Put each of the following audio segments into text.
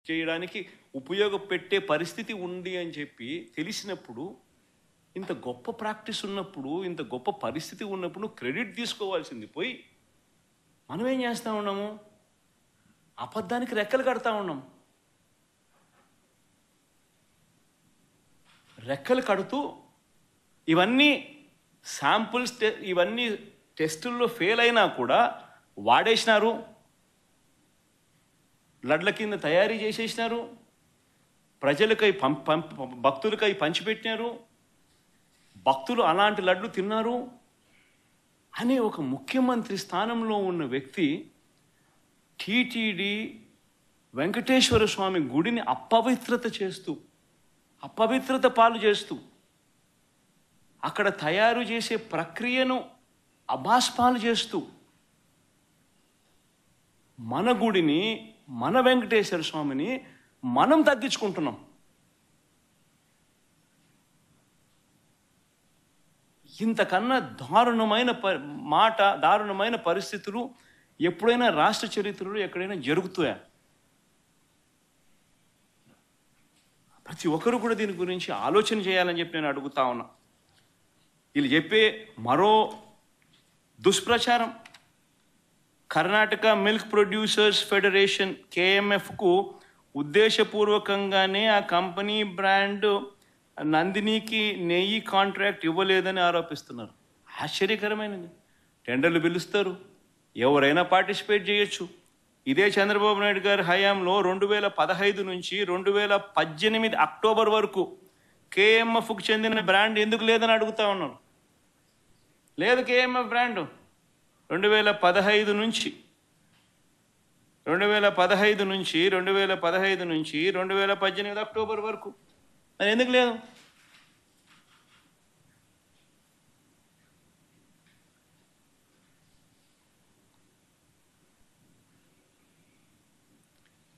చేయడానికి ఉపయోగపెట్టే పరిస్థితి ఉంది అని చెప్పి తెలిసినప్పుడు, ఇంత గొప్ప ప్రాక్టీస్ ఉన్నప్పుడు, ఇంత గొప్ప పరిస్థితి ఉన్నప్పుడు క్రెడిట్ తీసుకోవాల్సింది పోయి మనం ఏం చేస్తూ ఉన్నాము? అబద్ధానికి రెక్కలు కడతా ఉన్నాం. రెక్కలు కడుతూ ఇవన్నీ శాంపుల్స్, ఇవన్నీ టెస్టుల్లో ఫెయిల్ అయినా కూడా వాడేసినారు, లడ్ల కింద తయారీ చేసేసినారు, ప్రజలకై భక్తులకై పంచిపెట్టినారు, భక్తులు అలాంటి లడ్లు తిన్నారు అనే ఒక ముఖ్యమంత్రి స్థానంలో ఉన్న వ్యక్తి టీటీడీ వెంకటేశ్వర స్వామి గుడిని అపవిత్రత పాలు చేస్తూ అక్కడ తయారు చేసే ప్రక్రియను అభాస్పాలు చేస్తూ మన గుడిని, మన వెంకటేశ్వర స్వామిని మనం తగ్గించుకుంటున్నాం. ఇంతకన్నా దారుణమైన పరిస్థితులు ఎప్పుడైనా రాష్ట్ర చరిత్రలో ఎక్కడైనా జరుగుతాయా? ప్రతి ఒక్కరు కూడా దీని గురించి ఆలోచన చేయాలని చెప్పి నేను అడుగుతా ఉన్నా. వీళ్ళు చెప్పే మరో దుష్ప్రచారం, కర్ణాటక మిల్క్ ప్రొడ్యూసర్స్ ఫెడరేషన్ KMFకు ఉద్దేశపూర్వకంగానే ఆ కంపెనీ బ్రాండ్ నందినికి నెయ్యి కాంట్రాక్ట్ ఇవ్వలేదని ఆరోపిస్తున్నారు. ఆశ్చర్యకరమైనది. టెండర్లు పిలుస్తారు, ఎవరైనా పార్టిసిపేట్ చేయొచ్చు. ఇదే చంద్రబాబు నాయుడు గారి హయాంలో 2015 నుంచి 2018 అక్టోబర్ వరకు KMFకు చెందిన బ్రాండ్ ఎందుకు లేదని అడుగుతా ఉన్నారు. లేదు KMF బ్రాండ్ 2015 నుంచి 2018 అక్టోబర్ వరకు మరి ఎందుకు లేదు?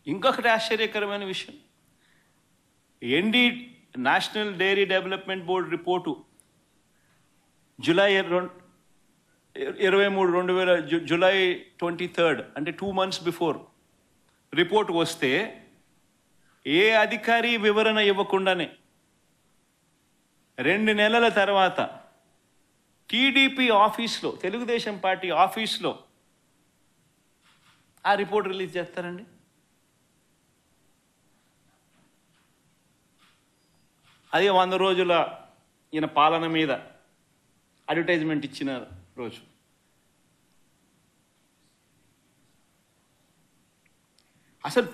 ఇంకొకటి ఆశ్చర్యకరమైన విషయం, national dairy development board report July 23 అంటే 2 months బిఫోర్ రిపోర్ట్ వస్తే ఏ అధికారి వివరణ ఇవ్వకుండానే 2 నెలల తర్వాత టీడీపీ ఆఫీస్లో, తెలుగుదేశం పార్టీ ఆఫీస్లో ఆ రిపోర్ట్ రిలీజ్ చేస్తారండి. అది 100 రోజుల ఈయన పాలన మీద అడ్వర్టైజ్మెంట్ ఇచ్చిన రోజు. అసలు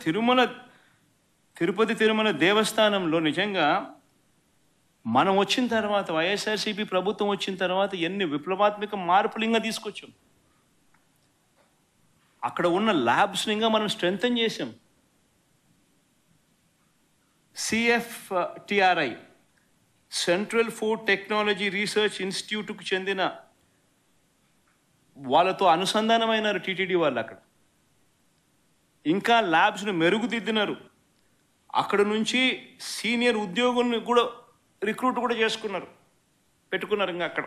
తిరుపతి తిరుమల దేవస్థానంలో నిజంగా మనం వచ్చిన తర్వాత, వైఎస్ఆర్సీపీ ప్రభుత్వం వచ్చిన తర్వాత ఎన్ని విప్లవాత్మక మార్పులు ఇంకా తీసుకొచ్చాం. అక్కడ ఉన్న ల్యాబ్స్ని ఇంకా మనం స్ట్రెంథన్ చేసాం. CFTRI central food technology research ఇన్స్టిట్యూట్కు చెందిన వాళ్ళతో అనుసంధానమైనారు టీటీడీ వాళ్ళు. అక్కడ ఇంకా ల్యాబ్స్ను మెరుగుదిద్దినారు. అక్కడ నుంచి సీనియర్ ఉద్యోగుల్ని కూడా రిక్రూట్ కూడా పెట్టుకున్నారు. ఇంకా అక్కడ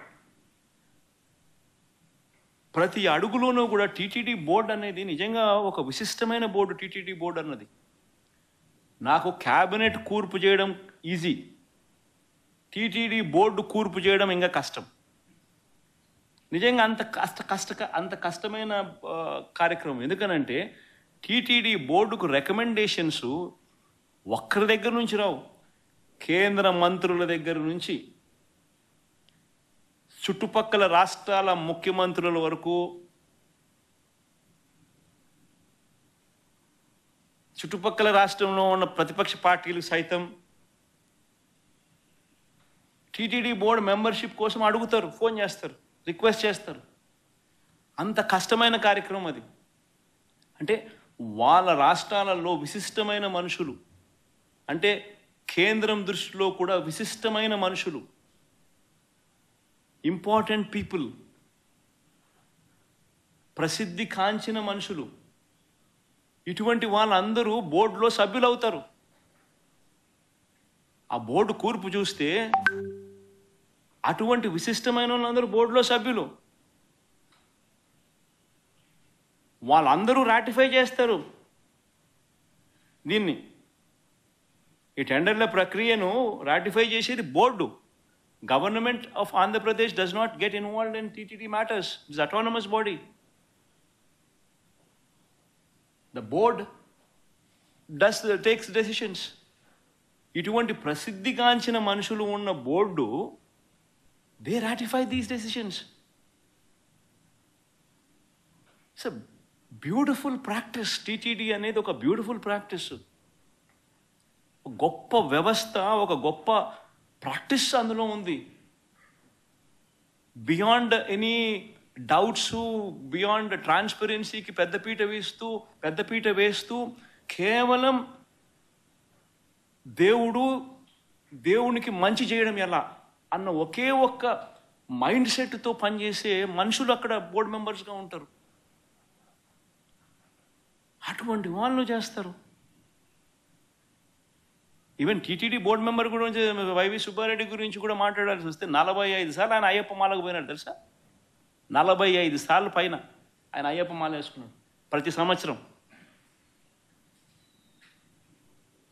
ప్రతి అడుగులోనూ కూడా టీటీడీ బోర్డు అనేది నిజంగా ఒక విశిష్టమైన బోర్డు. టీటీడీ బోర్డు అన్నది నాకు క్యాబినెట్ కూర్పు చేయడం ఈజీ, టీటీడీ బోర్డు కూర్పు చేయడం ఇంకా కష్టం. నిజంగా అంత కష్టమైన కార్యక్రమం. ఎందుకనంటే టీటీడీ బోర్డుకు రికమెండేషన్స్ ఒక్కరి దగ్గర నుంచి రావు. కేంద్ర మంత్రుల దగ్గర నుంచి చుట్టుపక్కల రాష్ట్రాల ముఖ్యమంత్రుల వరకు, చుట్టుపక్కల రాష్ట్రంలో ఉన్న ప్రతిపక్ష పార్టీలు సైతం టీటీడీ బోర్డు మెంబర్షిప్ కోసం అడుగుతారు, ఫోన్ చేస్తారు, రిక్వెస్ట్ చేస్తారు. అంత కష్టమైన కార్యక్రమం అది. అంటే వాళ్ళ రాష్ట్రాలలో విశిష్టమైన మనుషులు, అంటే కేంద్రం దృష్టిలో కూడా విశిష్టమైన మనుషులు, ఇంపార్టెంట్ పీపుల్, ప్రసిద్ధి కాంచిన మనుషులు, ఇటువంటి వాళ్ళందరూ బోర్డులో సభ్యులు అవుతారు. ఆ బోర్డు కూర్పు చూస్తే అటువంటి విశిష్టమైన వాళ్ళందరూ బోర్డులో సభ్యులు. వాళ్ళందరూ రాటిఫై చేస్తారు దీన్ని. ఈ టెండర్ల ప్రక్రియను రాటిఫై చేసేది board. Government of Andhra Pradesh does not get involved in TTD matters. It's autonomous body. The board takes decisions. ఇటువంటి ప్రసిద్ధిగాంచిన మనుషులు ఉన్న board they ratify these decisions. It's a beautiful practice. TTD అనేది ఒక బ్యూటిఫుల్ ప్రాక్టీస్. గొప్ప వ్యవస్థ, ఒక గొప్ప ప్రాక్టీస్ అందులో ఉంది. బియాండ్ ఎనీ డౌట్స్, బియాండ్ ట్రాన్స్పరెన్సీకి పెద్దపీట వేస్తూ కేవలం దేవునికి మంచి చేయడం ఎలా అన్న ఒకే ఒక్క మైండ్ సెట్తో పనిచేసే మనుషులు అక్కడ బోర్డు మెంబర్స్గా ఉంటారు. అటువంటి వాళ్ళు చేస్తారు. ఈవెన్ టీటీడీ బోర్డు మెంబర్ గురించి వైవి సుబ్బారెడ్డి గురించి కూడా మాట్లాడాల్సి వస్తే 45 సార్లు ఆయన అయ్యప్ప మాలకు పోయినాడు తెలుసా. 45 సార్లు పైన ఆయన అయ్యప్ప మాల వేసుకున్నాడు ప్రతి సంవత్సరం.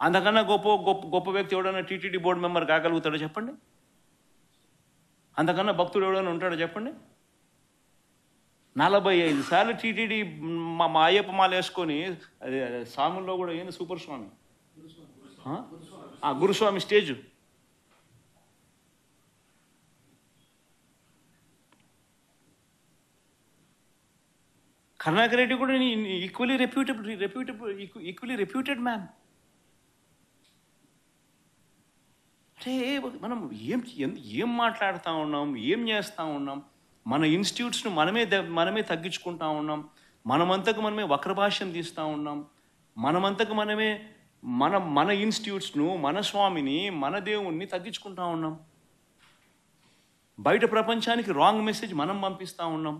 అంతకన్నా గొప్ప వ్యక్తి ఎవడన్నా టీటీడీ బోర్డు మెంబర్ కాగలుగుతాడో చెప్పండి? అంతకన్నా భక్తుడు ఎవడన్నా ఉంటాడో చెప్పండి? 45 సార్లు టీటీడీ మా అయ్యప్ప మాల వేసుకొని, అదే స్వాముల్లో కూడా ఏంది సూపర్ స్వామి, గురుస్వామి స్టేజ్. కరుణాకర్ రెడ్డి కూడా ఈక్వలీ రెప్యూటెడ్ మ్యాన్. అంటే మనం ఏం మాట్లాడుతూ ఉన్నాం, ఏం చేస్తూ ఉన్నాం? మన ఇన్స్టిట్యూట్స్ను మనమే తగ్గించుకుంటా ఉన్నాం. మనమంతకు మనమే వక్రభాష్యం తీస్తూ ఉన్నాం. మనమంతకు మనమే మన ఇన్స్టిట్యూట్స్ను, మన స్వామిని, మన దేవుణ్ణి తగ్గించుకుంటా ఉన్నాం. బయట ప్రపంచానికి రాంగ్ మెసేజ్ మనం పంపిస్తూ ఉన్నాం.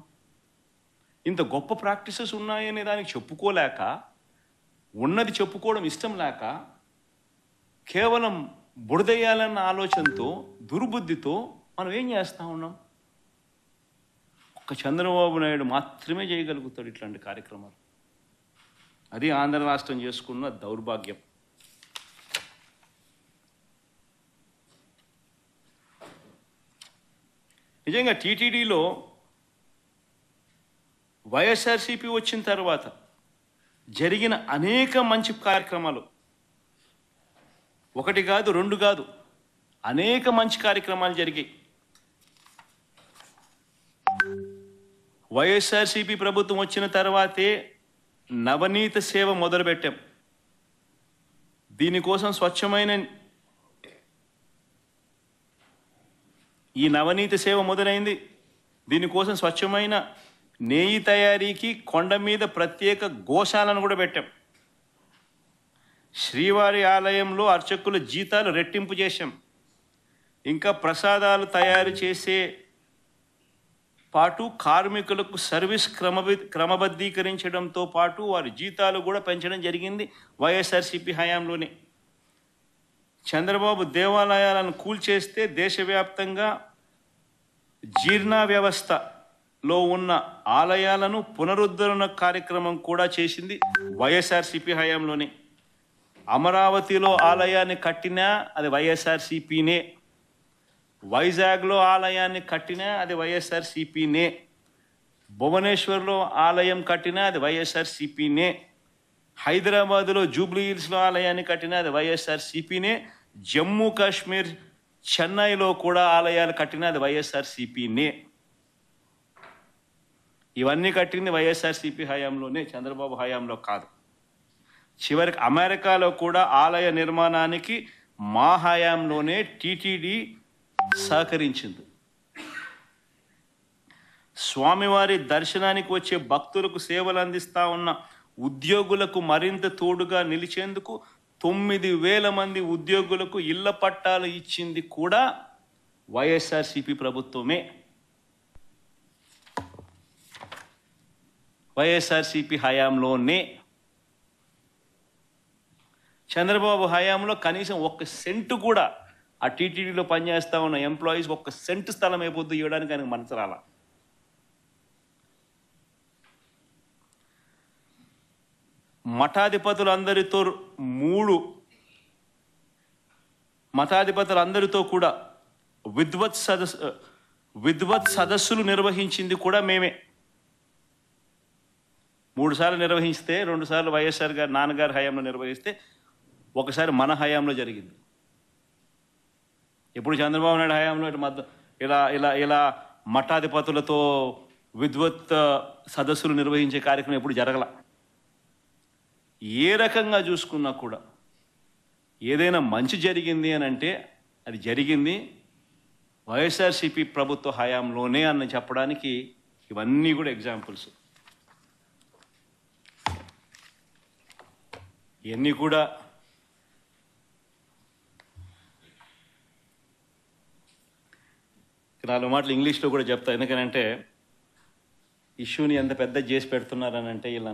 ఇంత గొప్ప ప్రాక్టీసెస్ ఉన్నాయనే దానికి చెప్పుకోలేక, ఉన్నది చెప్పుకోవడం ఇష్టం లేక, కేవలం బురదయ్యాలన్న ఆలోచనతో, దుర్బుద్ధితో మనం ఏం చేస్తూ ఉన్నాం? ఒక్క చంద్రబాబు నాయుడు మాత్రమే చేయగలుగుతాడు ఇట్లాంటి కార్యక్రమాలు. అది ఆంధ్ర రాష్ట్రం చేసుకున్న దౌర్భాగ్యం. నిజంగా టీటీడీలో వైఎస్ఆర్సీపీ వచ్చిన తర్వాత జరిగిన అనేక మంచి కార్యక్రమాలు, ఒకటి కాదు, రెండు కాదు, అనేక మంచి కార్యక్రమాలు జరిగాయి. వైఎస్ఆర్సీపీ ప్రభుత్వం వచ్చిన తర్వాతే నవనీత సేవ మొదలుపెట్టాం. దీనికోసం స్వచ్ఛమైన ఈ నవనీత సేవ మొదలైంది. దీనికోసం స్వచ్ఛమైన నెయ్యి తయారీకి కొండ మీద ప్రత్యేక గోశాలను కూడా పెట్టాం. శ్రీవారి ఆలయంలో అర్చకుల జీతాలు రెట్టింపు చేశాం. ఇంకా ప్రసాదాలు తయారు చేసే పాటు కార్మికులకు సర్వీస్ క్రమబద్ధీకరించడంతో పాటు వారి జీతాలు కూడా పెంచడం జరిగింది వైఎస్ఆర్సీపీ హయాంలోనే. చంద్రబాబు దేవాలయాలను కూల్చేస్తే దేశవ్యాప్తంగా జీర్ణ వ్యవస్థలో ఉన్న ఆలయాలను పునరుద్ధరణ కార్యక్రమం కూడా చేసింది వైఎస్ఆర్సీపీ హయాంలోనే. అమరావతిలో ఆలయాన్ని కట్టినా అది వైఎస్ఆర్సీపీనే. వైజాగ్లో ఆలయాన్ని కట్టినా అది వైఎస్ఆర్సీపీనే. భువనేశ్వర్లో ఆలయం కట్టినా అది వైఎస్ఆర్సీపీనే. హైదరాబాదులో జూబ్లీ హిల్స్లో ఆలయాన్ని కట్టినా అది వైఎస్ఆర్సీపీనే. జమ్మూ కాశ్మీర్ చెన్నైలో కూడా ఆలయాలు కట్టినా అది వైఎస్ఆర్సీపీనే. ఇవన్నీ కట్టింది వైఎస్ఆర్సీపీ హయాంలోనే, చంద్రబాబు హయాంలో కాదు. చివరికి అమెరికాలో కూడా ఆలయ నిర్మాణానికి మా హయాంలోనే టీటీడీ సహకరించింది. స్వామివారి దర్శనానికి వచ్చే భక్తులకు సేవలు అందిస్తా ఉన్న ఉద్యోగులకు మరింత తోడుగా నిలిచేందుకు 9,000 మంది ఉద్యోగులకు ఇళ్ల పట్టాలు ఇచ్చింది కూడా వైఎస్ఆర్సీపీ ప్రభుత్వమే. వైఎస్ఆర్సీపీ హయాంలోనే. చంద్రబాబు హయాంలో కనీసం 1 సెంటు కూడా ఆ టీటీడీలో పనిచేస్తూ ఉన్న ఎంప్లాయీస్ 1 సెంటు స్థలం అయిపోద్దు ఇవ్వడానికి ఆయనకు మనసు రాల. మఠాధిపతులందరితో 3 మతాధిపతులందరితో కూడా విద్వత్ సదస్సులు నిర్వహించింది కూడా మేమే. 3 సార్లు నిర్వహిస్తే, 2 సార్లు వైఎస్ఆర్ గారు నాన్నగారి హయాంలో నిర్వహిస్తే, ఒకసారి మన హయాంలో జరిగింది. ఇప్పుడు చంద్రబాబు నాయుడు హయాంలో ఇలా మఠాధిపతులతో విద్వత్ సదస్సులు నిర్వహించే కార్యక్రమం ఎప్పుడు జరగల. ఏ రకంగా చూసుకున్నా కూడా ఏదైనా మంచి జరిగింది అని అంటే అది జరిగింది వైఎస్ఆర్సీపీ ప్రభుత్వ హయాంలోనే అని చెప్పడానికి ఇవన్నీ కూడా ఎగ్జాంపుల్స్. ఇవన్నీ కూడా నాలుగు మాటలు ఇంగ్లీష్లో కూడా చెప్తా. ఎందుకనంటే ఇష్యూని ఎంత పెద్ద చేసి పెడుతున్నారని అంటే ఇలా